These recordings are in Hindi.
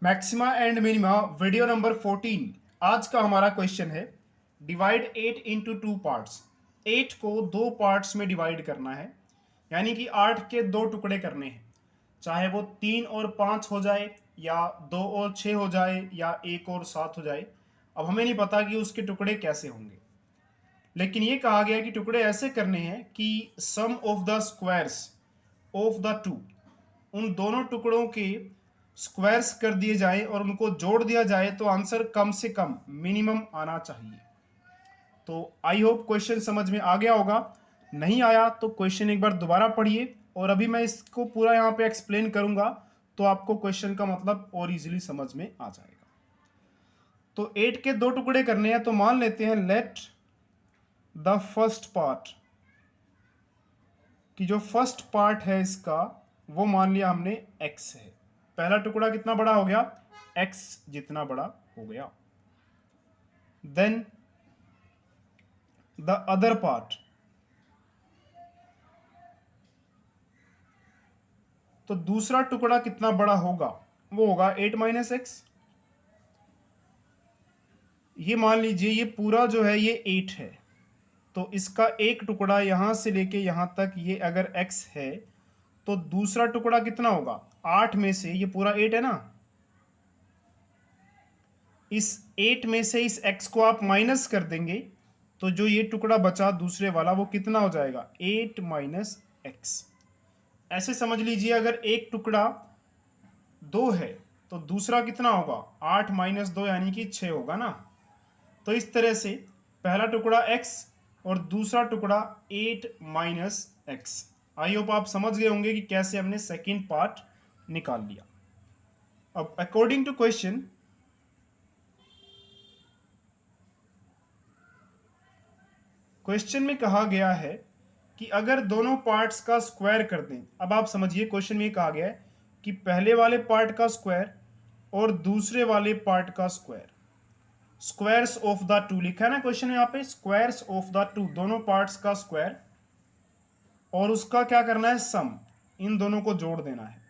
Maxima and minima video number 14। आज का हमारा क्वेश्चन है डिवाइड 8 इंटू टू पार्ट्स। 8 को दो पार्ट्स में डिवाइड करना है, यानी कि 8 के दो टुकड़े करने हैं, चाहे वो 3 और 5 हो जाए या 2 और 6 हो जाए या 1 और 7 हो जाए। अब हमें नहीं पता कि उसके टुकड़े कैसे होंगे, लेकिन ये कहा गया कि टुकड़े ऐसे करने हैं कि sum of the squares of the two, उन दोनों टुकड़ों के स्क्वायर्स कर दिए जाए और उनको जोड़ दिया जाए तो आंसर कम से कम मिनिमम आना चाहिए। तो आई होप क्वेश्चन समझ में आ गया होगा। नहीं आया तो क्वेश्चन एक बार दोबारा पढ़िए, और अभी मैं इसको पूरा यहाँ पे एक्सप्लेन करूंगा तो आपको क्वेश्चन का मतलब और इजीली समझ में आ जाएगा। तो 8 के दो टुकड़े करने हैं, तो मान लेते हैं लेट द फर्स्ट पार्ट, कि जो फर्स्ट पार्ट है इसका वो मान लिया हमने x है। पहला टुकड़ा कितना बड़ा हो गया, x जितना बड़ा हो गया। देन द अदर पार्ट, तो दूसरा टुकड़ा कितना बड़ा होगा, वो होगा 8 माइनस एक्स। ये मान लीजिए ये पूरा जो है ये 8 है, तो इसका एक टुकड़ा यहां से लेके यहां तक ये अगर x है तो दूसरा टुकड़ा कितना होगा, 8 में से ये पूरा 8 है ना, इस 8 में से इस x को आप माइनस कर देंगे तो जो ये टुकड़ा बचा दूसरे वाला वो कितना हो जाएगा, 8 माइनस एक्स। ऐसे समझ लीजिए अगर एक टुकड़ा 2 है तो दूसरा कितना होगा, 8 माइनस 2 यानी कि 6 होगा ना। तो इस तरह से पहला टुकड़ा x और दूसरा टुकड़ा 8 माइनस एक्स। आई होप आप समझ गए होंगे कि कैसे हमने सेकेंड पार्ट निकाल लिया। अब अकॉर्डिंग टू क्वेश्चन, क्वेश्चन में कहा गया है कि अगर दोनों पार्ट्स का स्क्वायर कर दें। अब आप समझिए क्वेश्चन में कहा गया है कि पहले वाले पार्ट का स्क्वायर और दूसरे वाले पार्ट का square, squares of the to लिखा है ना क्वेश्चन में यहाँ पे, स्क्वायर्स ऑफ द टू, दोनों पार्ट्स का स्क्वायर और उसका क्या करना है, सम, इन दोनों को जोड़ देना है।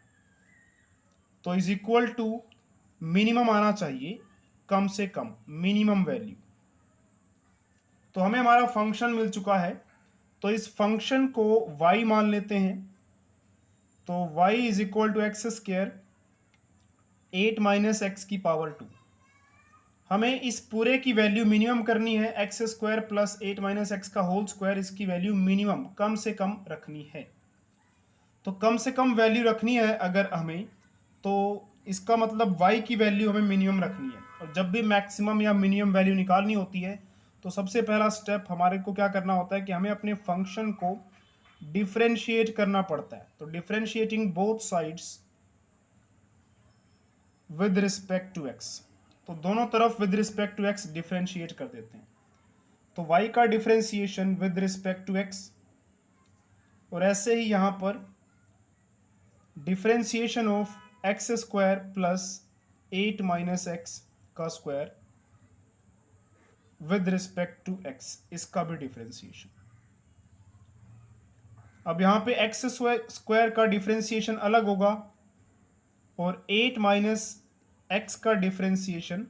तो इज इक्वल टू मिनिमम आना चाहिए, कम से कम मिनिमम वैल्यू। तो हमें हमारा फंक्शन मिल चुका है, तो इस फंक्शन को y मान लेते हैं। तो y is equal to x square 8 minus x की पावर 2। हमें इस पूरे की वैल्यू मिनिमम करनी है, x square plus 8 minus x का होल स्क्वायर, इसकी वैल्यू मिनिमम कम से कम रखनी है। तो कम से कम वैल्यू रखनी है अगर हमें, तो इसका मतलब y की वैल्यू हमें मिनिमम रखनी है। और जब भी मैक्सिमम या मिनिमम वैल्यू निकालनी होती है तो सबसे पहला स्टेप हमारे को क्या करना होता है कि हमें अपने फंक्शन को डिफरेंशिएट करना पड़ता है। तो differentiating both sides with respect to x, तो दोनों तरफ with respect to x differentiate कर देते हैं। तो y का differentiation with respect to x, और ऐसे ही यहां पर differentiation of x square plus 8 minus x का square with respect to x, इसका भी डिफरेंशिएशन। अब यहां पे एक्स स्क्वायर का डिफरेंशिएशन अलग होगा और 8 माइनस एक्स का डिफरेंशिएशन,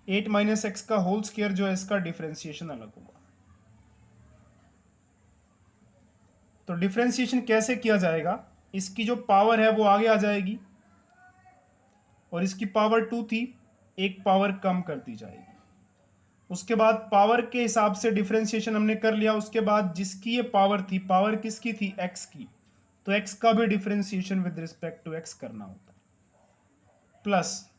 8 माइनस एक्स का होल स्क्वायर जो है इसका डिफरेंशिएशन अलग होगा। तो डिफरेंशिएशन कैसे किया जाएगा, इसकी जो पावर है वो आगे आ जाएगी और इसकी पावर 2 थी, एक पावर कम कर दी जाएगी। उसके बाद पावर के हिसाब से डिफरेंशिएशन हमने कर लिया, उसके बाद जिसकी ये पावर थी, पावर किसकी थी, x की, तो x का भी differentiation with respect to x करना होता है। प्लस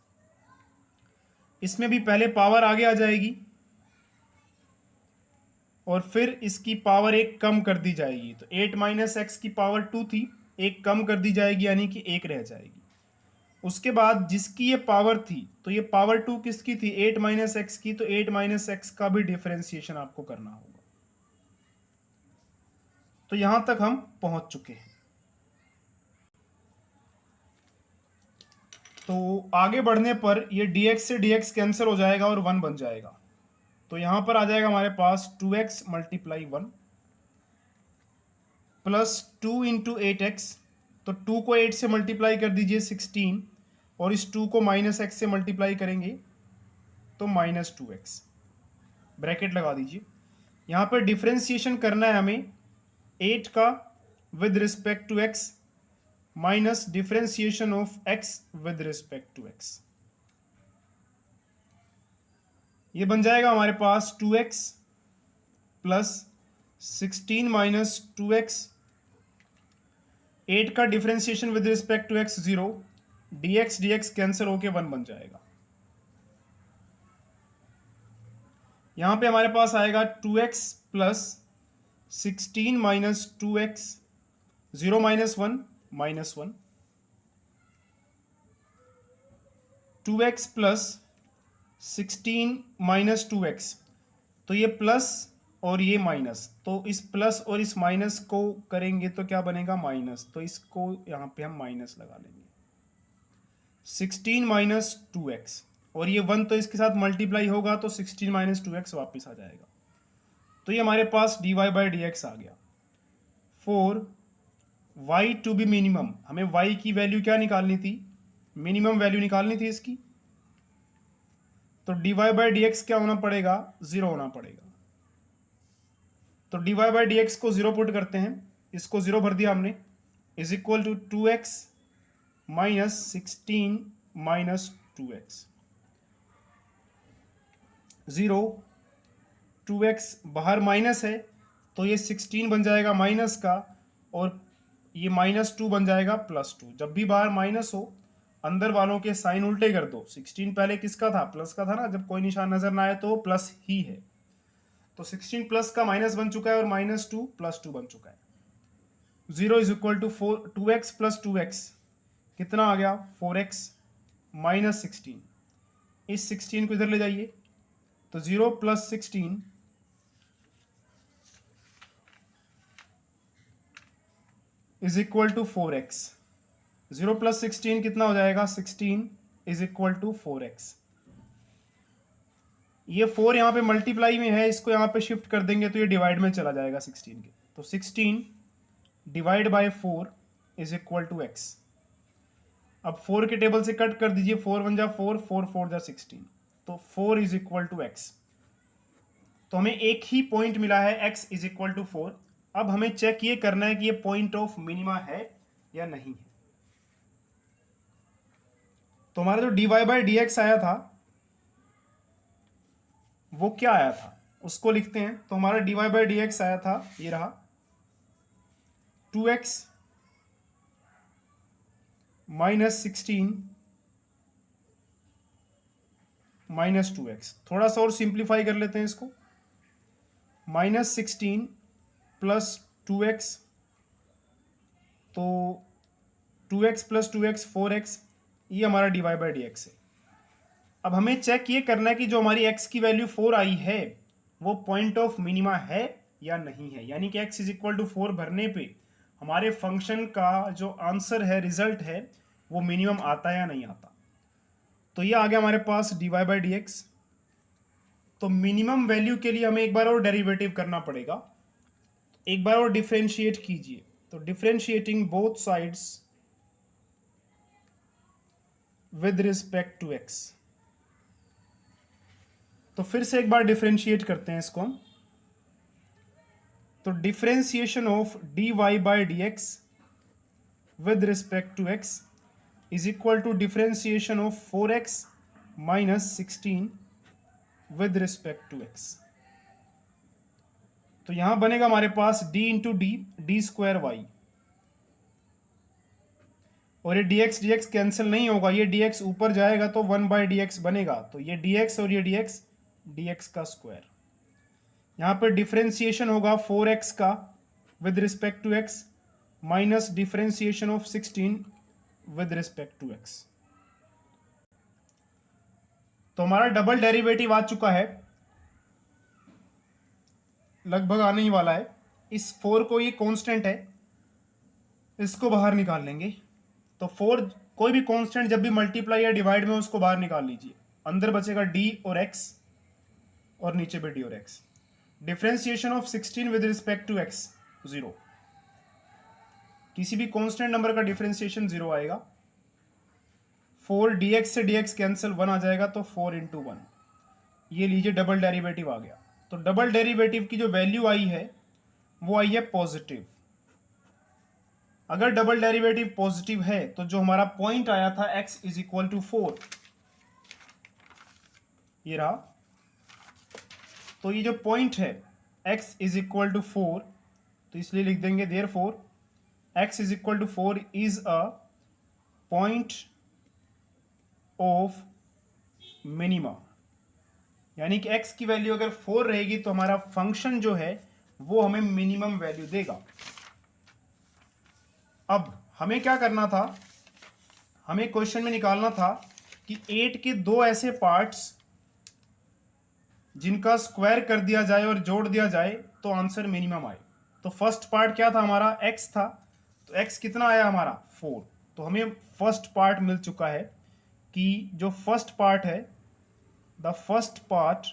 इसमें भी पहले पावर आगे आ जाएगी और फिर इसकी पावर एक कम कर दी जाएगी। तो 8 माइनस एक्स की पावर 2 थी, एक कम कर दी जाएगी यानी कि एक रह जाएगी। उसके बाद जिसकी ये पावर थी, तो ये पावर 2 किसकी थी, 8 माइनस एक्स की, तो 8 माइनस एक्स का भी डिफरेंशिएशन आपको करना होगा। तो यहां तक हम पहुंच चुके हैं। तो आगे बढ़ने पर ये dx से dx कैंसिल हो जाएगा और 1 बन जाएगा। तो यहां पर आ जाएगा हमारे पास 2x multiply 1 plus 2 into 8x, तो 2 को 8 से मल्टीप्लाई कर दीजिए 16, और इस 2 को -x से मल्टीप्लाई करेंगे तो -2x, ब्रैकेट लगा दीजिए। यहाँ पर डिफ्रेंसिएशन करना है हमें 8 का with respect to x minus differentiation of x with respect to x। ये बन जाएगा हमारे पास 2x प्लस 16 माइनस 2x, 8 का differentiation with respect to x 0, dx dx cancel होके 1 बन जाएगा। यहां पे हमारे पास आएगा 2x plus 16 minus 2x, 0 minus 1 minus 1, 2x plus 16 minus 2x, तो ये प्लस और ये माइनस, तो इस प्लस और इस माइनस को करेंगे तो क्या बनेगा माइनस, तो इसको यहां पे हम माइनस लगा लेंगे। 16 माइनस 2x और ये 1 तो इसके साथ मल्टीप्लाई होगा तो 16 माइनस 2x वापस आ जाएगा। तो ये हमारे पास dy बाई डी एक्स आ गया। For y to be minimum, हमें y की वैल्यू क्या निकालनी थी, मिनिमम वैल्यू निकालनी थी इसकी, तो dy बाई डी एक्स क्या होना पड़ेगा, 0 होना पड़ेगा। तो dy बाई डी एक्स को 0 पुट करते हैं, इसको 0 भर दिया हमने, is equal to 2x minus 16 minus 2x, 0, 2x बाहर माइनस है तो ये 16 बन जाएगा माइनस का, और ये -2 बन जाएगा +2। जब भी बाहर माइनस हो अंदर वालों के साइन उल्टे कर दो। 16 पहले किसका था, प्लस का था ना, जब कोई निशान नजर ना आए तो प्लस ही है। तो 16 प्लस का माइनस बन चुका है और -2 +2 बन चुका है। 0 is equal to 2x plus 2x कितना आ गया, 4x माइनस 16, इस 16 को इधर ले जाइए तो 0 plus 16 is equal to 4x, 0 plus 16 कितना हो जाएगा, 16 इज इक्वल टू 4x। ये 4 यहाँ पे मल्टीप्लाई में है, इसको यहाँ पे शिफ्ट कर देंगे तो ये डिवाइड में चला जाएगा 16 के, तो 16 divide by 4 is equal to x। अब 4 के टेबल से कट कर दीजिए, 4 1 जा 4, 4 4 जा 16, तो 4 इज इक्वल टू x। तो हमें एक ही पॉइंट मिला है x इज इक्वल टू 4। अब हमें चेक ये करना है कि ये पॉइंट ऑफ मिनिमा है या नहीं है। तो हमारा जो dy बाई डी एक्स आया था वो क्या आया था, उसको लिखते हैं। तो हमारा dy बाई डी एक्स आया था, ये रहा 2x माइनस 16 माइनस 2x। थोड़ा सा और सिंप्लीफाई कर लेते हैं इसको, -16 प्लस 2x, तो 2x प्लस 2x 4x, ये हमारा dy बाई डी एक्स है। अब हमें चेक ये करना है कि जो हमारी x की वैल्यू 4 आई है वो पॉइंट ऑफ मिनिमा है या नहीं है, यानी कि x इज इक्वल टू 4 भरने पे हमारे फंक्शन का जो आंसर है, रिजल्ट है, वो मिनिमम आता है या नहीं आता। तो ये आ गया हमारे पास dy बाई डी एक्स। तो मिनिमम वैल्यू के लिए हमें एक बार और डेरिवेटिव करना पड़ेगा, एक बार और डिफरेंशिएट कीजिए। तो differentiating both sides with respect to x, तो फिर से एक बार डिफरेंशिएट करते हैं इसको हम। तो differentiation of dy by d x with respect to x is equal to differentiation of 4x minus 16 with respect to x। तो यहां बनेगा हमारे पास d into d, d square y, और ये dx कैंसिल नहीं होगा, ये dx ऊपर जाएगा तो 1 बाई डी एक्स बनेगा, तो ये dx और ये dx का स्क्वायर। यहां पर डिफरेंशिएशन होगा 4x का with respect to x minus differentiation of 16 with respect to x। तो हमारा डबल डेरिवेटिव आ चुका है, लगभग आने ही वाला है। इस 4 को, ये कांस्टेंट है, इसको बाहर निकाल लेंगे। तो 4 कोई भी कांस्टेंट जब भी मल्टीप्लाई या डिवाइड में उसको बाहर निकाल लीजिए, अंदर बचेगा d और x और नीचे भी d और x। Differentiation of 16 with respect to x 0, किसी भी कांस्टेंट नंबर का डिफरेंशिएशन 0 आएगा। 4 dx से dx कैंसिल, 1 आ जाएगा तो 4 इंटू 1। ये लीजिए डबल डेरिवेटिव आ गया। तो डबल डेरिवेटिव की जो वैल्यू आई है वो आई है पॉजिटिव। अगर डबल डेरिवेटिव पॉजिटिव है तो जो हमारा पॉइंट आया था x इज इक्वल टू 4, ये रहा। तो ये जो पॉइंट है x इज इक्वल टू 4, तो इसलिए लिख देंगे therefore x is equal to 4 is a point of minima. यानी कि x की वैल्यू अगर 4 रहेगी तो हमारा फंक्शन जो है वो हमें मिनिमम वैल्यू देगा। अब हमें क्या करना था, हमें क्वेश्चन में निकालना था कि 8 के दो ऐसे पार्ट्स जिनका स्क्वायर कर दिया जाए और जोड़ दिया जाए तो आंसर मिनिमम आए। तो फर्स्ट पार्ट क्या था हमारा, x था। तो x कितना आया हमारा 4। तो हमें फर्स्ट पार्ट मिल चुका है कि जो फर्स्ट पार्ट है, the first part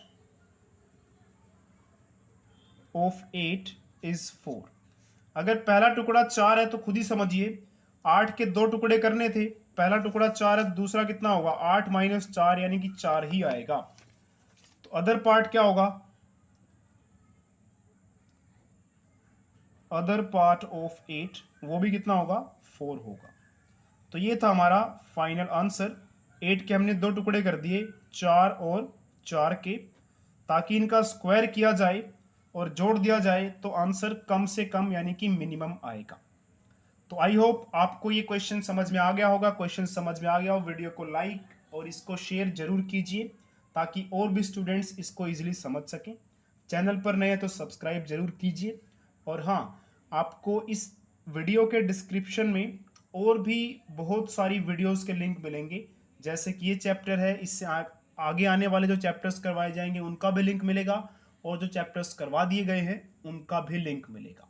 of 8 is 4। अगर पहला टुकड़ा 4 है तो खुद ही समझिए 8 के दो टुकड़े करने थे, पहला टुकड़ा 4 है, दूसरा कितना होगा 8 माइनस 4 यानी कि 4 ही आएगा। तो अदर पार्ट क्या होगा, अदर पार्ट ऑफ 8 वो भी कितना होगा 4 होगा। तो ये था हमारा फाइनल आंसर। 8 के हमने दो टुकड़े कर दिए 4 और 4 के, ताकि इनका स्क्वायर किया जाए और जोड़ दिया जाए तो आंसर कम से कम यानी कि मिनिमम आएगा। तो आई होप आपको ये क्वेश्चन समझ में आ गया होगा। क्वेश्चन समझ में आ गया हो, वीडियो को लाइक और इसको शेयर जरूर कीजिए ताकि और भी स्टूडेंट्स इसको इजीली समझ सकें। चैनल पर नए हैं तो सब्सक्राइब जरूर कीजिए। और हाँ, आपको इस वीडियो के डिस्क्रिप्शन में और भी बहुत सारी वीडियोस के लिंक मिलेंगे, जैसे कि ये चैप्टर है, इससे आगे आने वाले जो चैप्टर्स करवाए जाएंगे उनका भी लिंक मिलेगा, और जो चैप्टर्स करवा दिए गए हैं उनका भी लिंक मिलेगा।